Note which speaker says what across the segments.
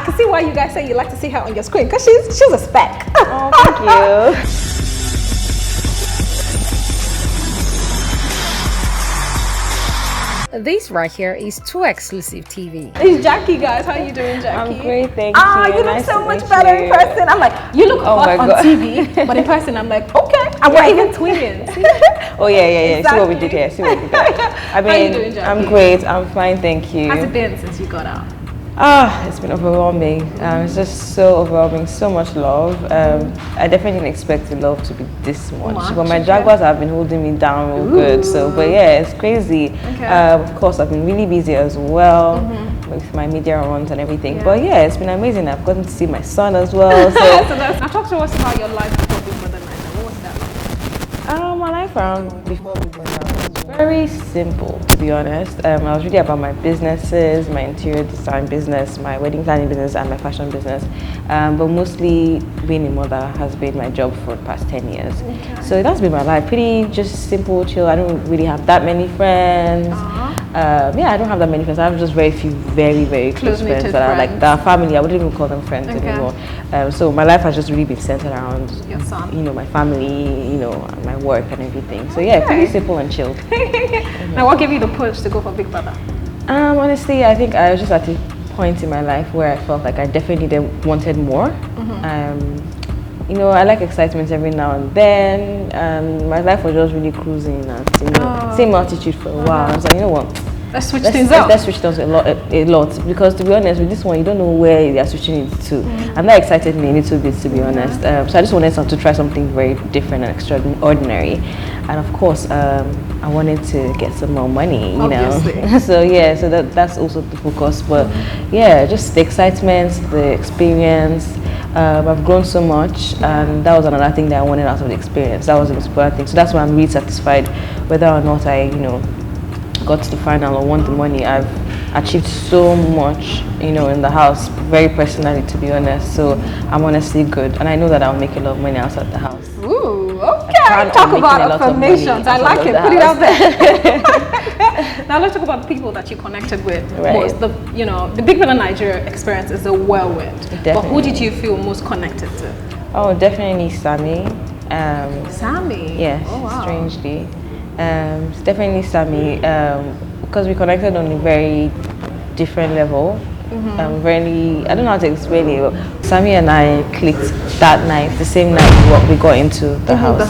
Speaker 1: I can see why you guys say you like to see her on your screen, because she's a spec.
Speaker 2: Oh, thank you.
Speaker 3: This right here is Too Exclusive TV.
Speaker 1: It's Jackie, guys. How are you doing, Jackie?
Speaker 2: I'm great, thank you.
Speaker 1: You look
Speaker 2: Nice
Speaker 1: so
Speaker 2: to
Speaker 1: much
Speaker 2: meet
Speaker 1: better
Speaker 2: you.
Speaker 1: in person. I'm like, you look hot on
Speaker 2: God.
Speaker 1: TV, but in person, I'm like, okay. And we're even twins.
Speaker 2: Oh yeah.
Speaker 1: Exactly.
Speaker 2: See what we did here. I mean,
Speaker 1: How you doing, Jackie?
Speaker 2: I'm great. I'm fine, thank you.
Speaker 1: How's it been since you got out?
Speaker 2: It's been overwhelming. It's just so overwhelming, so much love. I definitely didn't expect the love to be this much. But my Jaguars have been holding me down real good. So, but yeah, it's crazy. Okay. Of course, I've been really busy as well with my media runs and everything. Yeah. But yeah, it's been amazing. I've gotten to see my son as well. So,
Speaker 1: now talk to us about your life before Big Brother 9. What was that like?
Speaker 2: My life around before Big Brother was very simple, to be honest. I was really about my businesses, my interior design business, my wedding planning business, and my fashion business. But mostly being a mother has been my job for the past 10 years. Okay. So that's been my life. Pretty just simple, chill. I don't really have that many friends. I don't have that many friends. I have just very few, very, very close friends that are like that family. I wouldn't even call them friends anymore. So my life has just really been centered around
Speaker 1: your son,
Speaker 2: my family, and my work and everything. So yeah, pretty simple and chilled.
Speaker 1: Now, what gave you the push to go for Big Brother?
Speaker 2: Honestly, I think I was just at a point in my life where I felt like I definitely wanted more. I like excitement every now and then, and my life was just really cruising at same altitude for a while. I was like, you know what?
Speaker 1: Let's switch things up.
Speaker 2: Let's switch things a lot, because to be honest, with this one, you don't know where they're switching it to, and that excited me a little bit, to be honest. So I just wanted to try something very different and extraordinary, and of course, I wanted to get some more money,
Speaker 1: Obviously.
Speaker 2: So yeah, so that's also the focus. But yeah, just the excitement, the experience. I've grown so much, and that was another thing that I wanted out of the experience. That was the most important thing. So that's why I'm really satisfied, whether or not I, got to the final or won the money. I've achieved so much, in the house, very personally, to be honest. So I'm honestly good, and I know that I'll make a lot of money outside the house.
Speaker 1: Ooh, okay. Talk about affirmations. I like it. Put it out there. Now let's talk about the people that you connected with most. The Big Brother Nigeria experience is a whirlwind. But who did you feel most connected to?
Speaker 2: Oh, definitely Sammy.
Speaker 1: Sammy?
Speaker 2: Yes, strangely. It's definitely Sammy, because we connected on a very different level. I don't know how to explain it, but Sammy and I clicked that night, the same night we got into the house.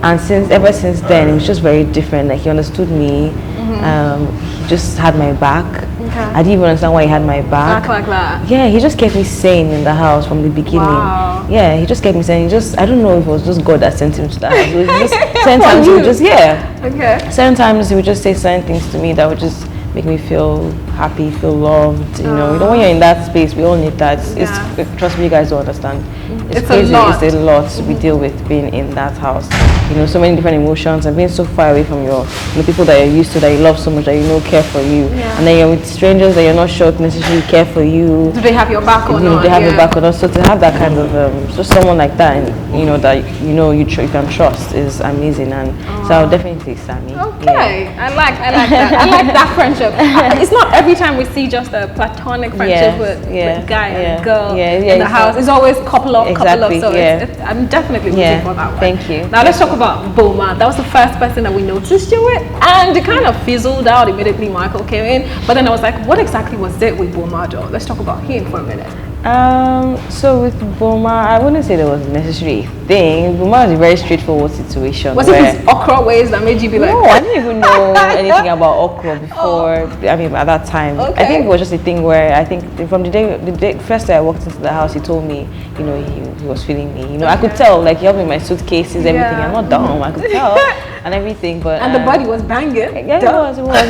Speaker 2: And ever since then, it was just very different. Like, he understood me. He just had my back. I didn't even understand why he had my back.
Speaker 1: Like that?
Speaker 2: Yeah, he just kept me sane in the house from the beginning.
Speaker 1: Wow.
Speaker 2: Yeah, he just kept me sane. I don't know if it was just God that sent him to the house. It was just certain times he would just, certain times he would just say certain things to me that would just make me feel happy, feel loved. When you're in that space, we all need that. Trust me, you guys don't understand. It's crazy. It's a lot we deal with being in that house. So many different emotions, and being so far away from your people that you're used to, that you love so much, that care for you, and then you're with strangers that you're not sure necessarily care for you.
Speaker 1: Do they have your back or not?
Speaker 2: They have your back or not. So to have that kind of just someone like that, and that you can trust, is amazing. And so I'll definitely say Sammy.
Speaker 1: Okay, yeah. I like that. I like that friendship. It's not every time we see just a platonic friendship with guy and girl in the house. It's always couple up. So I'm definitely rooting for that one.
Speaker 2: Thank you.
Speaker 1: Now let's talk about Boma. That was the first person that we noticed you with, and it kind of fizzled out immediately. Micheal came in, but then I was like, what exactly was it with Boma? Let's talk about him for a minute.
Speaker 2: So with Boma, I wouldn't say there was necessarily a thing. Boma was a very straightforward situation.
Speaker 1: Was it his okra ways that made you be like?
Speaker 2: No, I didn't even know anything about okra before. I mean, at that time, I think it was just a thing where I think from the first day I walked into the house, he told me, he was feeling me. I could tell, like, he helped me with my suitcases, everything. I'm not dumb, I could tell, and everything. But
Speaker 1: and the body was banging.
Speaker 2: Yeah, it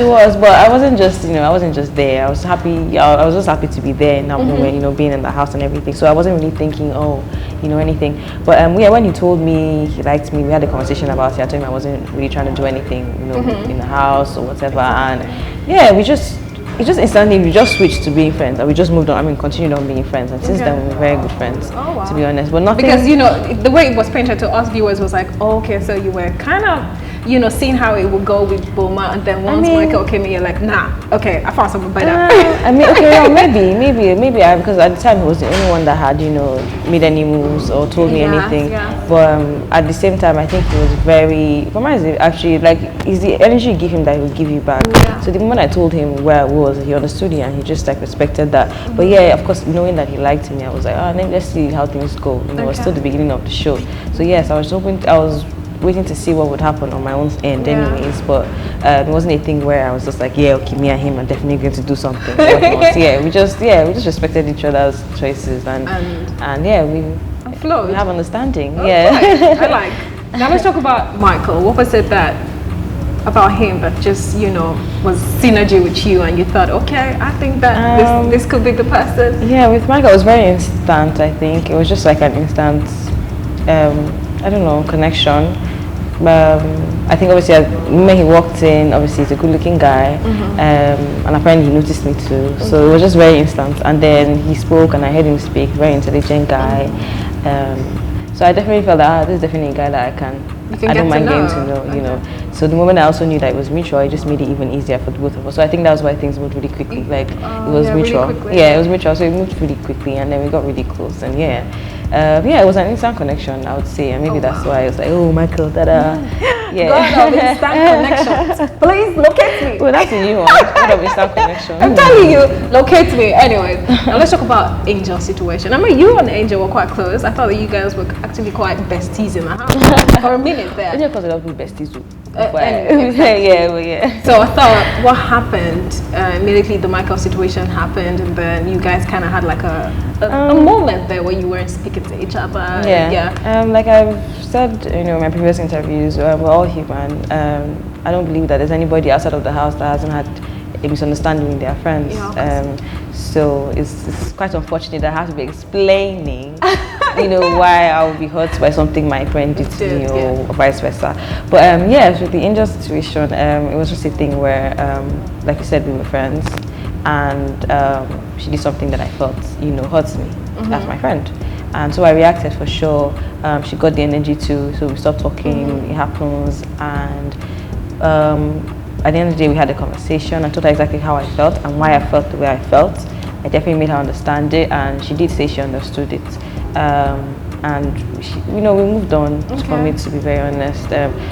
Speaker 2: was. But I wasn't just there. I was happy. I was just happy to be there in that moment. Being in the house and everything. So I wasn't really thinking, anything. But when he told me he liked me, we had a conversation about it. I told him I wasn't really trying to do anything, in the house or whatever. And we just switched to being friends, and we just moved on. I mean, continued on being friends, and since then we're very good friends. Oh, wow. To be honest, but nothing.
Speaker 1: Because the way it was painted to us viewers was like, so you were kind of you know, seeing how it would go with Boma, and then once Micheal came in, you're like, nah, okay, I found something better.
Speaker 2: I mean, okay, well, maybe I, because at the time he was the only one that had, you know, made any moves or told me anything. But at the same time, I think he was very, actually, like, is the energy you give him that he will give you back. So the moment I told him where I was, he understood it and he just like respected that. But yeah, of course, knowing that he liked me, I was like, let's see how things go. You know, it was still the beginning of the show. So yes, I was waiting to see what would happen on my own end anyways, but it wasn't a thing where I was just like, yeah, okay, me and him are definitely going to do something. We just respected each other's choices and yeah, we have understanding. I like.
Speaker 1: Now let's talk about Micheal. What was it about him that just, you know, was synergy with you and you thought, okay, I think that this could be the person?
Speaker 2: Yeah, with Micheal it was very instant. I think it was just like an instant I don't know, connection. I think obviously when he walked in, obviously he's a good looking guy, and apparently he noticed me too, so it was just very instant. And then he spoke and I heard him speak, very intelligent guy, so I definitely felt that this is definitely a guy that I don't mind getting to know, you know. So the moment I also knew that it was mutual, it just made it even easier for the both of us. So I think that was why things moved really quickly. Like it was mutual. Really it was mutual. So it moved really quickly, and then we got really close. And it was an instant connection, I would say, and maybe that's why I was like, oh, Micheal,
Speaker 1: God of instant connections. Please locate me.
Speaker 2: Well, that's a new one. God of instant connection.
Speaker 1: I'm telling you, locate me. Anyways, now let's talk about Angel's situation. I mean, you and Angel were quite close. I thought that you guys were actually quite besties in the house for a minute there.
Speaker 2: Angel calls it up with besties too.
Speaker 1: So I thought, what happened? Immediately the Micheal situation happened, and then you guys kind of had like a moment there where you weren't speaking to each other.
Speaker 2: Like I've said, you know, in my previous interviews, we're all human. I don't believe that there's anybody outside of the house that hasn't had a misunderstanding with their friends. So it's quite unfortunate that I have to be explaining, you know, why I would be hurt by something my friend did to me or vice versa. But with the Angel situation, it was just a thing where, like you said, we were friends, and she did something that I felt, you know, hurts me as my friend. And so I reacted for sure. She got the energy too, so we stopped talking. It happens, and at the end of the day, we had a conversation. I told her exactly how I felt and why I felt the way I felt. I definitely made her understand it, and she did say she understood it. And she, you know, we moved on. For me, to be very honest.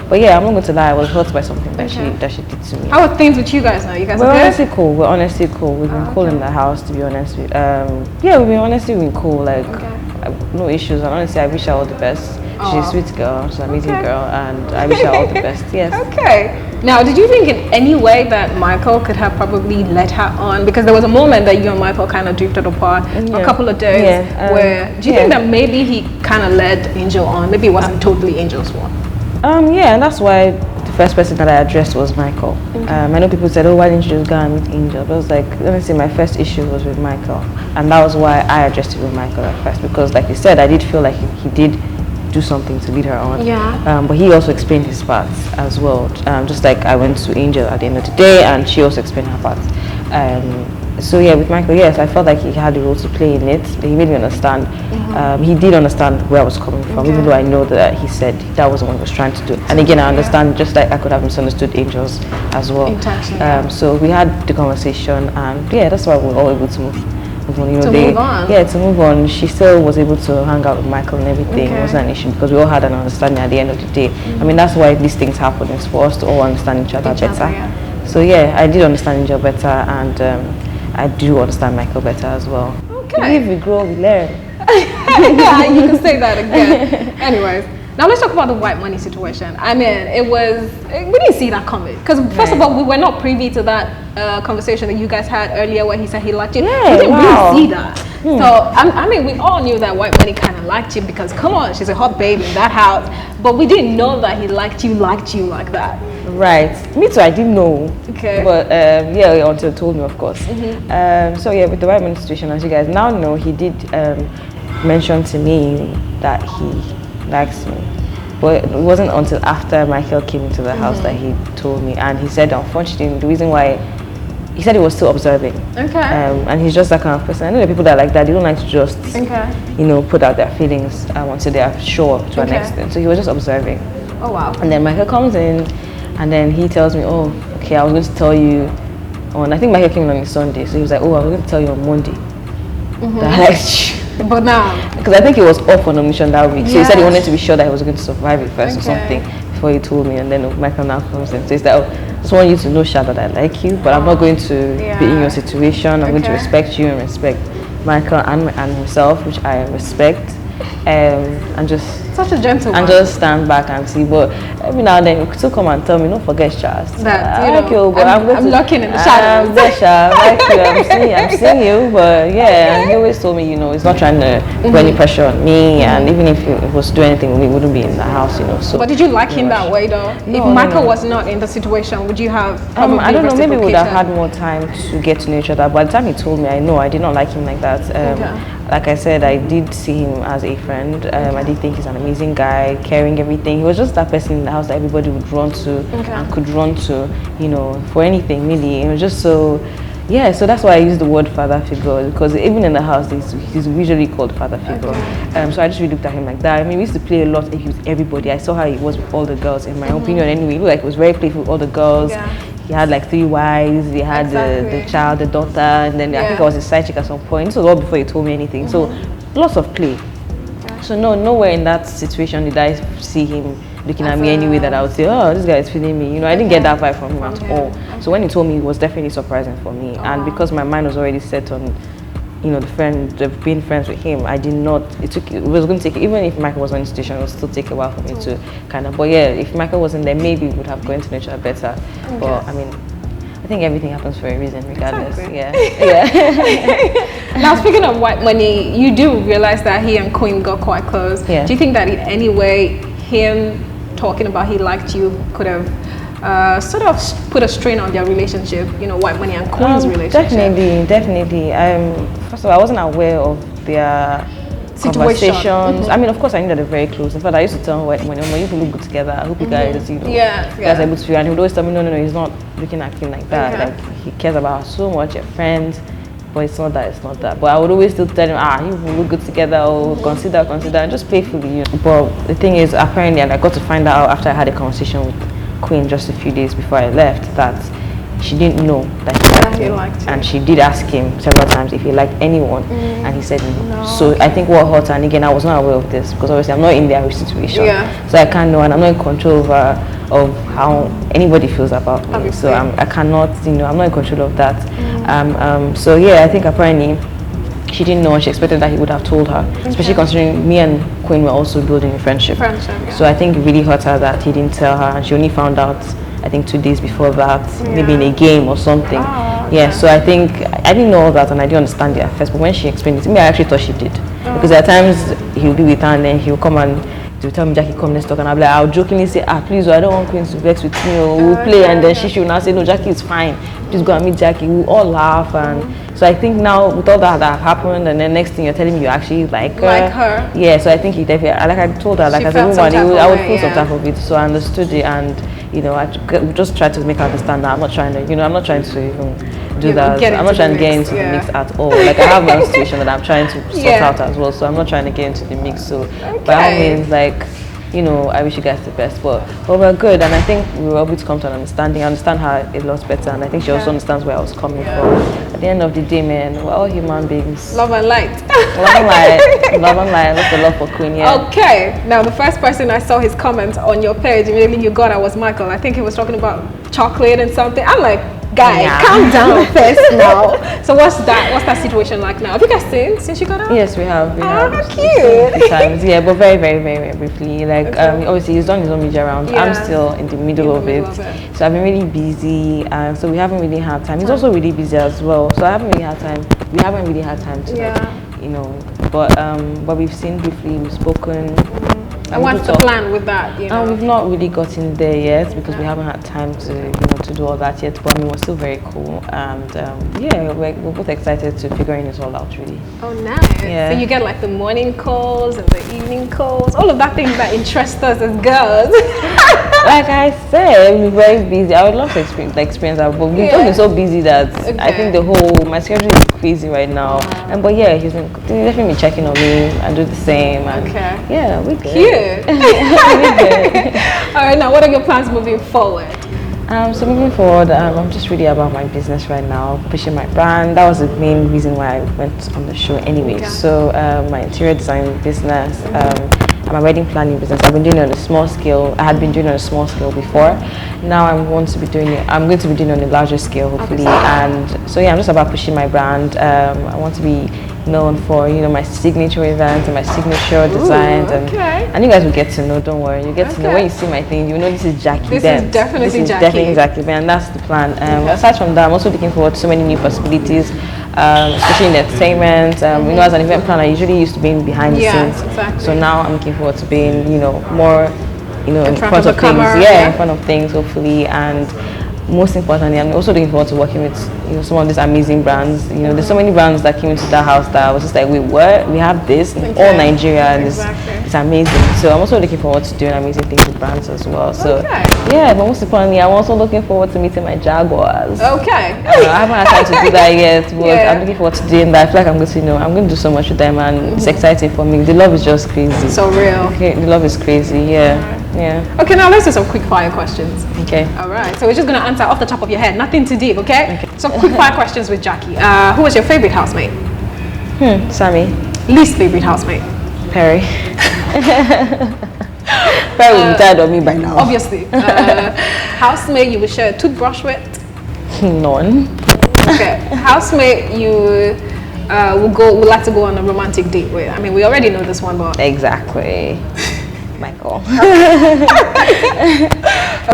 Speaker 2: But yeah, I'm not going to lie. I was hurt by something that she did to me.
Speaker 1: How are things with you guys now? You guys
Speaker 2: are honestly cool. We're honestly cool. We've been cool in the house, to be honest. We've been cool. Like no issues. And honestly, I wish her all the best. She's a sweet girl. She's an amazing girl, and I wish her all the best. Yes.
Speaker 1: Okay. Now, did you think in any way that Micheal could have probably led her on? Because there was a moment that you and Micheal kind of drifted apart a couple of days. Where do you think that maybe he kind of led Angel on? Maybe it wasn't totally Angel's fault.
Speaker 2: And that's why the first person that I addressed was Micheal. I know people said, "Oh, why didn't you just go and meet Angel?" But I was like, let me say, my first issue was with Micheal, and that was why I addressed it with Micheal at first. Because, like you said, I did feel like he did do something to lead her on. But he also explained his parts as well. Just like I went to Angel at the end of the day, and she also explained her parts. So yeah, with Micheal, yes, I felt like he had a role to play in it. He made me understand. He did understand where I was coming from, even though I know that he said that wasn't what he was trying to do. And again, I understand, just like I could have misunderstood Angels as well. So we had the conversation, and yeah, that's why we were all able to move on. You know, to move on. She still was able to hang out with Micheal and everything. It wasn't an issue because we all had an understanding at the end of the day. I mean, that's why these things happen. It's for us to all understand each other better. So yeah, I did understand Angel better, and I do understand Micheal better as well. If we grow, we learn.
Speaker 1: Yeah, you can say that again. Anyways, now let's talk about the white money situation. I mean, we didn't see that coming. Because first of all, we were not privy to that conversation that you guys had earlier where he said he liked you. We didn't really see that. So, I mean, we all knew that white money kind of liked you because, come on, she's a hot babe in that house. But we didn't know that he liked you like that.
Speaker 2: Right. Me too, I didn't know. But until he told me, of course. So yeah, with the white money situation, as you guys now know, he did mention to me that he likes me. But it wasn't until after Micheal came into the house that he told me. And he said, unfortunately, the reason why, he said he was still observing. And he's just that kind of person. I know the people that are like that, they don't like to just, you know, put out their feelings until they are sure to an extent. So he was just observing.
Speaker 1: Oh, wow.
Speaker 2: And then Micheal comes in, And then he tells me, oh, okay, I was going to tell you on, I think Michael came in on a Sunday, so he was like, oh, I was going to tell you on Monday.
Speaker 1: But now,
Speaker 2: because I think he was off on a mission that week, so he said he wanted to be sure that he was going to survive it first or something before he told me. And then Michael now comes and says that, oh, I just want you to know, Sha, that I like you, but I'm not going to be in your situation. I'm going to respect you and respect Michael and himself, which I respect. And just
Speaker 1: such a gentleman.
Speaker 2: And just stand back and see. But every now and then you could still come and tell me, don't forget, Charles.
Speaker 1: That
Speaker 2: I'm
Speaker 1: lurking in the shadows.
Speaker 2: I'm seeing you. But yeah, and he always told me, he's not trying to put any pressure on me. And even if it was to do anything, we wouldn't be in the house, So.
Speaker 1: But did you like him that way, though?
Speaker 2: No,
Speaker 1: if Michael was not in the situation, would you have?
Speaker 2: I don't know. Maybe we would have had more time to get to know each other. By the time he told me, I know I did not like him like that. Like I said, I did see him as a friend. I did think he's an amazing guy, caring, everything. He was just that person in the house that everybody would run to and could run to, for anything, really. It was just so, so that's why I use the word father figure, because even in the house, he's usually called father figure. So I just really looked at him like that. I mean, we used to play a lot with everybody. I saw how he was with all the girls, in my opinion anyway. He looked like he was very playful with all the girls. He had like 3 wives, he had the child, the daughter, and then I think I was his side chick at some point. This was all before he told me anything. So lots of play. So nowhere in that situation did I see him looking at me anyway that I would say, oh, this guy is feeling me. I didn't get that vibe from him at all. So when he told me, it was definitely surprising for me. And because my mind was already set on, being friends with him, I did not, it was going to take, even if Michael was on the station, it would still take a while for me to kind of, but yeah, if Michael wasn't there, maybe we would have gone to know each other better. But I mean, I think everything happens for a reason, regardless.
Speaker 1: Now, speaking of white money, you do realize that he and Queen got quite close. Do you think that in any way, him talking about he liked you could have sort of put a strain on their relationship, White Money and Queen's relationship?
Speaker 2: Definitely. First of all, I wasn't aware of their conversations. I mean, of course, I knew that they're very close. In fact, I used to tell White Money, you people look good together. I hope you guys, you guys are able to feel. And he would always tell me, no, he's not looking at him like that. Like, he cares about her so much, you're friends. But it's not that. But I would always still tell him, you look good together, or consider, and just playfully. But the thing is, apparently, and I got to find out after I had a conversation with Queen just a few days before I left, that she didn't know that he liked him. And she did ask him several times if he liked anyone, and he said no. So I think what hurt her, and again, I was not aware of this, because obviously I'm not in their situation, so I can't know, and I'm not in control of how anybody feels about me. So I cannot, I'm not in control of that. So yeah, I think apparently she didn't know, and she expected that he would have told her, especially considering me and Queen were also building a friendship. So I think it really hurt her that he didn't tell her, and she only found out, I think 2 days before that, maybe in a game or something. So I think I didn't know all that, and I didn't understand it at first, but when she explained it to me, I actually thought she did. Because at times he'll be with her, and then he'll come and to tell me, Jackie, come, let's talk, and I'll be like, I'll jokingly say, please, I don't want Queen to vex with me, or we'll play, and then she will now say, no, Jackie is fine, please go and meet Jackie. We'll all laugh, and so I think now with all that happened, and then next thing you're telling me you actually like her. So I think he definitely, like I told her, like as a woman, I would feel some type of it. So I understood it, and I just tried to make her understand that I'm not trying to, I'm not trying to even do that. I'm not trying to get into the mix at all. Like I have my own situation that I'm trying to sort out as well, so I'm not trying to get into the mix. So by all means, like, I wish you guys the best, but we're good, and I think we were able to come to an understanding. I understand her a lot better, and I think she also understands where I was coming from. At the end of the day, man, we're all human beings.
Speaker 1: Love and light.
Speaker 2: Love and light. That's the love for Queen,
Speaker 1: Okay, now the first person I saw his comment on your page, immediately you got, I was Michael. I think he was talking about chocolate and something. I'm like, guy, calm down first now. So what's that situation like now? Have you guys seen since you got out?
Speaker 2: Yes, we have.
Speaker 1: Cute.
Speaker 2: Times, but very, very, very, very briefly. Like obviously he's done his own media rounds. I'm still in the middle of it. So I've been really busy, so we haven't really had time. He's also really busy as well. So I haven't really had time. We haven't really had time to but we've seen briefly, we've spoken.
Speaker 1: And what's the plan with that?
Speaker 2: We've not really gotten there yet, because we haven't had time to to do all that yet. But I mean, we're still very cool, and we're both excited to figuring it all out, really.
Speaker 1: Oh, nice. So you get like the morning calls and the evening calls, all of that things that interest us as girls.
Speaker 2: Like I said, we're very busy. I would love to experience that, but we've just been so busy that I think my schedule is crazy right now. But he's definitely checking on me and do the same. And we're good.
Speaker 1: Cute. All right, now what are your plans moving forward?
Speaker 2: So moving forward, I'm just really about my business right now, pushing my brand. That was the main reason why I went on the show anyway.
Speaker 1: Okay.
Speaker 2: So my interior design business, and my wedding planning business, I've been doing it on a small scale. I had been doing it on a small scale before. Now I'm going to be doing it on a larger scale, hopefully. And so yeah, I'm just about pushing my brand. I want to be known for my signature events and my signature designs, and you guys will get to know. Don't worry, you get to know when you see my thing. You know this is Jackie.
Speaker 1: This is definitely
Speaker 2: Jackie, and that's the plan. Aside from that, I'm also looking forward to so many new possibilities, especially in entertainment. As an event planner, I usually used to being behind the scenes.
Speaker 1: Exactly.
Speaker 2: So now I'm looking forward to being more in front of things.
Speaker 1: Camera,
Speaker 2: In front of things, hopefully. And most importantly, I'm also looking forward to working with some of these amazing brands. There's so many brands that came into that house that I was just like, wait, what? We have this in all Nigeria, and it's amazing. So I'm also looking forward to doing amazing things with brands as well. So yeah, but most importantly, I'm also looking forward to meeting my Jaguars.
Speaker 1: Okay.
Speaker 2: I haven't had time to do that yet, but I'm looking forward to doing that. I feel like I'm going to do so much with them, and it's exciting for me. The love is just crazy.
Speaker 1: So real.
Speaker 2: Okay, the love is crazy. Yeah.
Speaker 1: Okay, now let's do some quick fire questions.
Speaker 2: Okay.
Speaker 1: All right. So we're just gonna answer off the top of your head, nothing too deep. Okay. Some quick fire questions with Jackie. Who was your favorite housemate?
Speaker 2: Sammy.
Speaker 1: Least favorite housemate?
Speaker 2: Perry. Perry will be tired of me by now.
Speaker 1: Obviously. Housemate you would share a toothbrush with?
Speaker 2: None.
Speaker 1: Okay. Housemate you would like to go on a romantic date with? I mean, we already know this one, but
Speaker 2: exactly. Michael.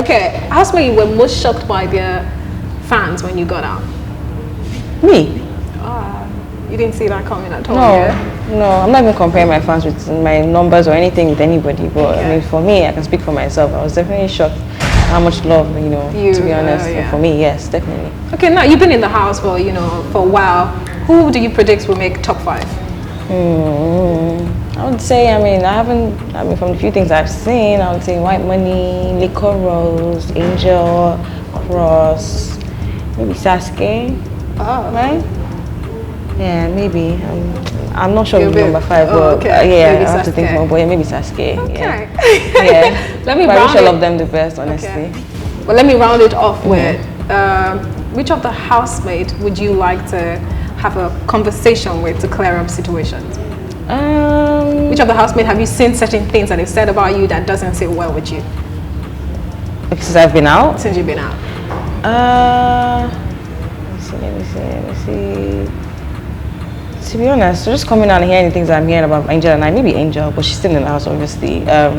Speaker 1: Okay. Housemate you were most shocked by their fans when you got out?
Speaker 2: Me?
Speaker 1: You didn't see that coming at all?
Speaker 2: No, I'm not even comparing my fans with my numbers or anything with anybody, but I mean, for me, I can speak for myself. I was definitely shocked how much love, to be honest. For me, yes, definitely. Okay,
Speaker 1: now you've been in the house for a while. Who do you predict will make top 5?
Speaker 2: I would say, from the few things I've seen, I would say White Money, Liquor Rose, Angel, Cross, maybe Sasuke.
Speaker 1: Oh.
Speaker 2: Right? Yeah, maybe. I'm not sure with number 5, but
Speaker 1: I
Speaker 2: have to think more. But maybe Sasuke.
Speaker 1: Okay.
Speaker 2: Yeah.
Speaker 1: Let me
Speaker 2: but
Speaker 1: round
Speaker 2: I wish all of them the best, honestly.
Speaker 1: Okay. Well, let me round it off with which of the housemates would you like to have a conversation with to clear up situations? Which of the housemates have you seen certain things that they've said about you that doesn't sit well with you?
Speaker 2: Since I've been out?
Speaker 1: Since you've been out.
Speaker 2: Let me see. To be honest, just coming out and hearing the things I'm hearing about Angel and I, maybe Angel, but she's still in the house, obviously. Yeah.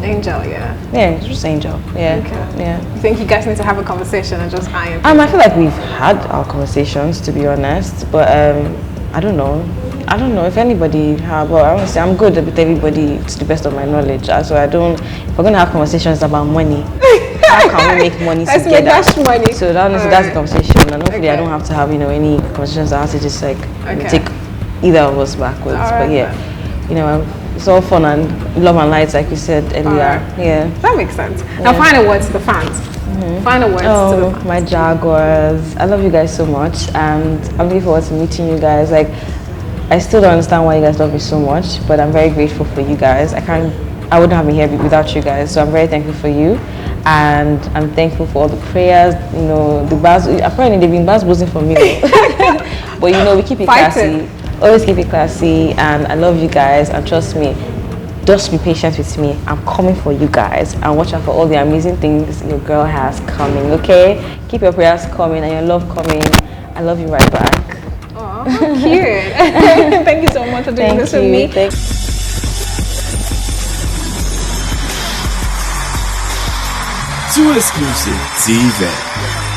Speaker 1: Angel, yeah.
Speaker 2: Yeah, it's just Angel. Yeah.
Speaker 1: Okay.
Speaker 2: Yeah.
Speaker 1: You think you guys need to have a conversation and just iron?
Speaker 2: I feel like we've had our conversations, to be honest, but I don't know if anybody have. Well, honestly, I'm good with everybody to the best of my knowledge. So if we're gonna have conversations about money, how can we make money
Speaker 1: Let's
Speaker 2: together?
Speaker 1: Make that money.
Speaker 2: So that's the conversation, and hopefully I don't have to have any conversations that have to just take either of us backwards.
Speaker 1: Right,
Speaker 2: but yeah, it's all fun and love and lights, like you said earlier. Right. Yeah,
Speaker 1: that makes sense. Now, final words to the fans. Final words to the fans.
Speaker 2: My Jaguars, I love you guys so much, and I'm looking forward to meeting you guys. I still don't understand why you guys love me so much, but I'm very grateful for you guys. I wouldn't have been here without you guys, so I'm very thankful for you. And I'm thankful for all the prayers, the bars. Apparently they've been bars boozing for me. But we keep it classy. Always keep it classy, and I love you guys, and trust me, just be patient with me. I'm coming for you guys, and watch out for all the amazing things your girl has coming, okay? Keep your prayers coming and your love coming. I love you right back.
Speaker 1: Oh, how cute. Thank you so much for doing this with me.
Speaker 4: Too Exclusive TV.